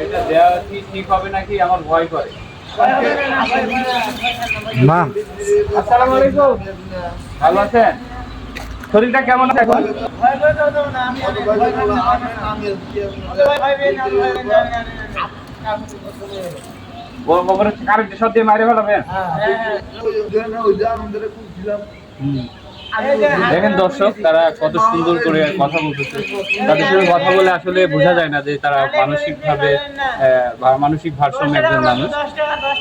এটা দেওয়া কি ঠিক হবে নাকি আমার ভয় করে। না আসসালামু আলাইকুম, ভালো আছেন? শরীরটা কেমন আছে এখন? কারেন্টের সব দিয়ে মাইরে ফেলাবেন। দেখেন দর্শক, তারা কত সুন্দর করে কথা বলতেছে। তাদের সাথে কথা বলে আসলে বোঝা যায় না যে তারা মানসিকভাবে মানসিক ভারসাম্য একজন মানুষ।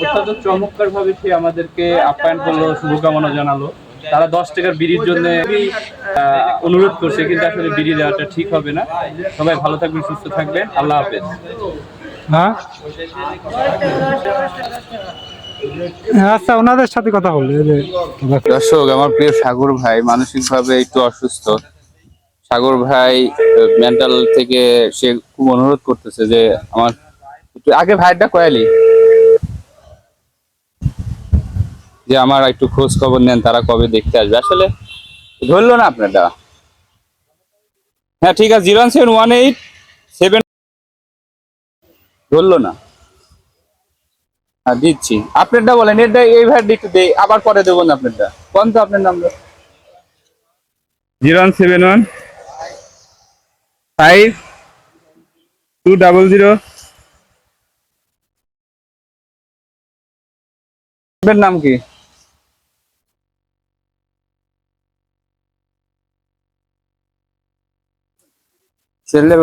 অত্যন্ত চমৎকার ভাবে সে আমাদেরকে আপ্যায়ন করলো, শুভকামনা জানালো। তারা 10 টাকার বিড়ির জন্য অনুরোধ করছে, কিন্তু আসলে বিড়ি দেওয়াটা ঠিক হবে না। সবাই ভালো থাকবেন, সুস্থ থাকবেন, আল্লাহ হাফেজ। হ্যাঁ আচ্ছা, ওনাদের সাথে কথা বললে দর্শক, আমার প্রিয় সাগর ভাই মানসিকভাবে একটু অসুস্থ। সাগর ভাই মেন্টাল থেকে সে খুব অনুরোধ করতেছে যে আমার একটু আগে ভাইটা কয়ালি যে আমার একটু খোঁজ খবর নেন, তারা কবে দেখতে আসবে। আসলে ধরলো না আপনারটা। হ্যাঁ ঠিক আছে, 01718 ধরলো না। হ্যাঁ দিচ্ছি, আপনারটা বলেন। এটা এই ভাইটা একটু দেই, আবার পরে দেবো না আপনারটা। কোন তো আপনার নাম্বার? 01715 200। আপনার নাম কি? ছেলে